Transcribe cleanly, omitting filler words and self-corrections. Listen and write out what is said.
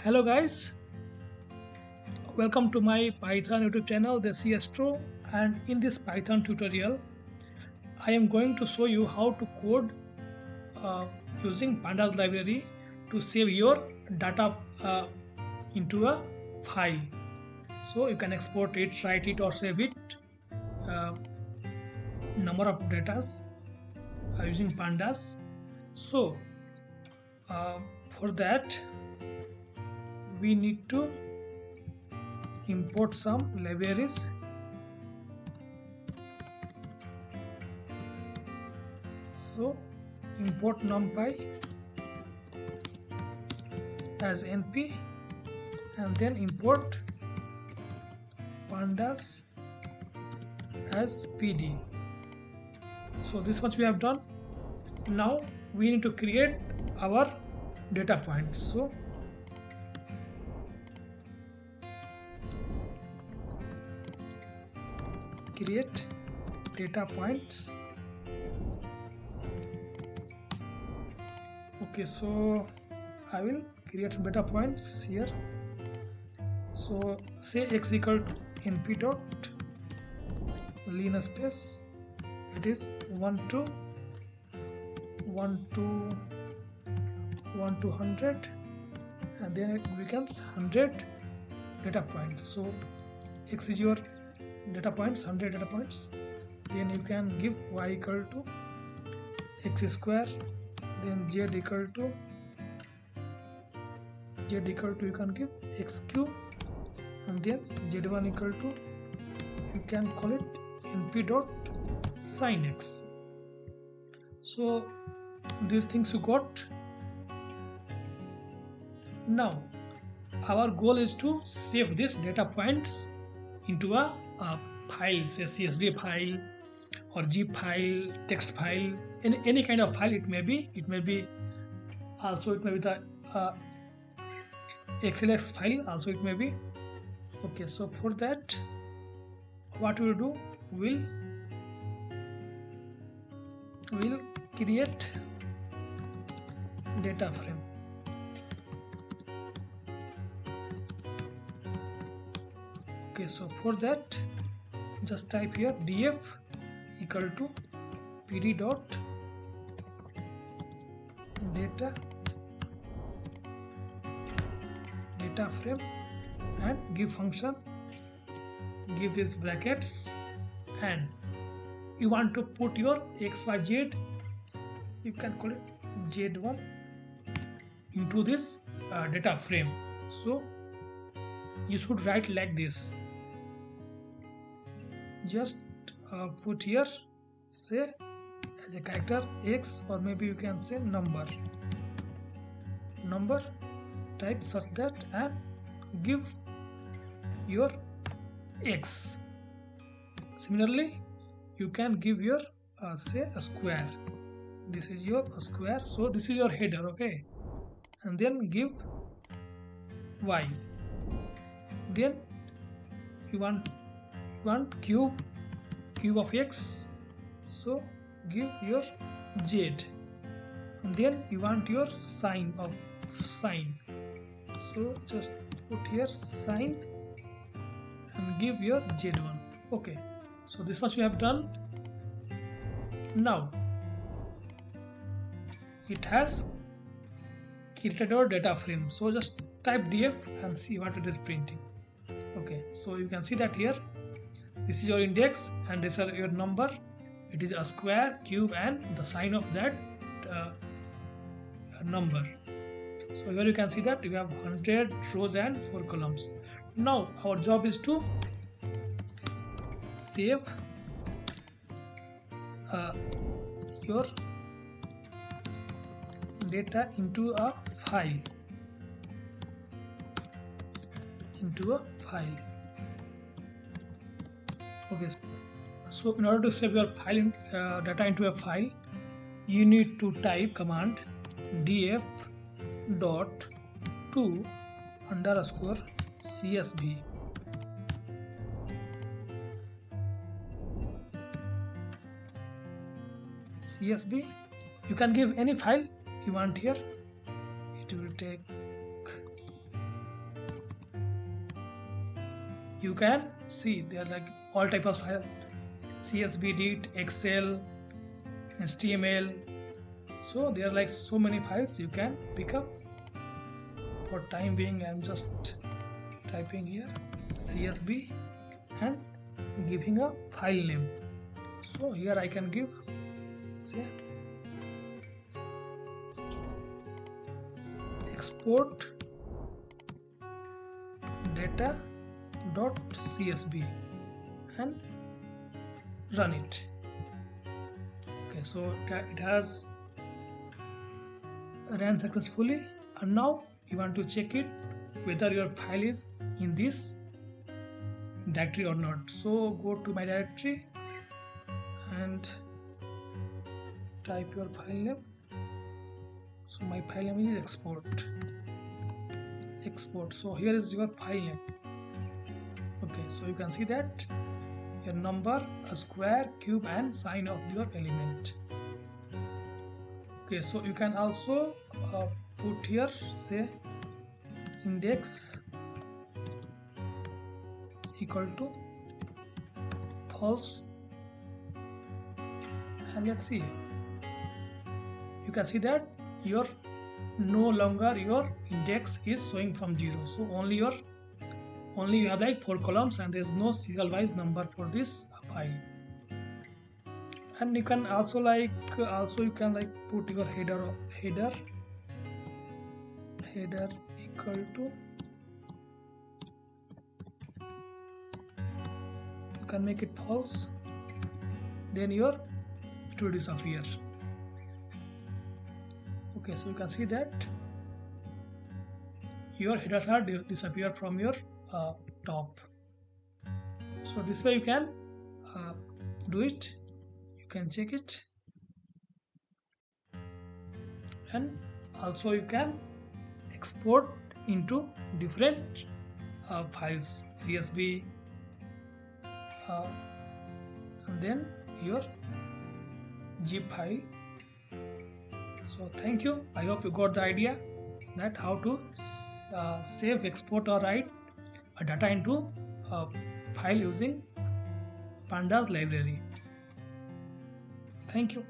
Hello guys, welcome to my Python YouTube channel, the ASTRO, and in this Python tutorial I am going to show you how to code using Pandas library to save your data into a file. So you can export it, write it or save it, number of datas using Pandas. So for that we need to import some libraries. So import Numpy as np and then import Pandas as pd. So this much we have done. Now we need to create our data points. So create data points. Okay, so I will create some data points here. So say x equal to np dot linear space, it is 1 to 100 and then it becomes 100 data points. So x is your data points, 100 data points. Then you can give y equal to x square, then z equal to you can give x cube, and then z1 equal to you can call it np dot sin x. So these things you got. Now our goal is to save this data points into a file, say CSV file or zip file, text file, any kind of file it may be. It may be the Sxlx file also it may be. Okay, so for that what we'll do, we'll create data frame. Okay, so for that just type here df equal to pd dot data frame and give function, give these brackets, and you want to put your xyz, you can call it z1 into this data frame. So you should write like this. Just put here, say as a character x, or maybe you can say number type such that, and give your x. Similarly you can give your say a square. This is your square, so this is your header. Okay, and then give y. Then you want cube of x, so give your z, and then you want your sign of sine, so just put here sine and give your z1. Okay, so this much we have done. Now it has created our data frame, so just type df and see what it is printing. Okay, so you can see that here this is your index and this is your number. It is a square, cube, and the sign of that number. So here you can see that you have 100 rows and 4 columns. Now our job is to save your data into a file. Okay, so in order to save your file data into a file, you need to type command df dot to underscore csv. You can give any file you want here. It will take you can see they are like all type of file, CSV, DIT, Excel, HTML. So there are like so many files you can pick up. For time being, I'm just typing here CSV and giving a file name. So here I can give, say, export data.csv and run it. Okay, so it has ran successfully, and now you want to check it whether your file is in this directory or not. So go to my directory and type your file name. So my file name is export. So here is your file name. Okay, so you can see that your number, a square, cube and sign of your element. Okay, so you can also put here, say, index equal to false, and let's see, you can see that your no longer your index is showing from 0. So only you have like 4 columns and there is no serial wise number for this file. And you can also you can put your header equal to, you can make it false, then it will disappear. Okay, so you can see that your headers are disappear from your top. So this way you can do it. You can check it, and also you can export into different files, CSV, and then your zip file. So thank you. I hope you got the idea that how to save, export or write a data into a file using Pandas library. Thank you.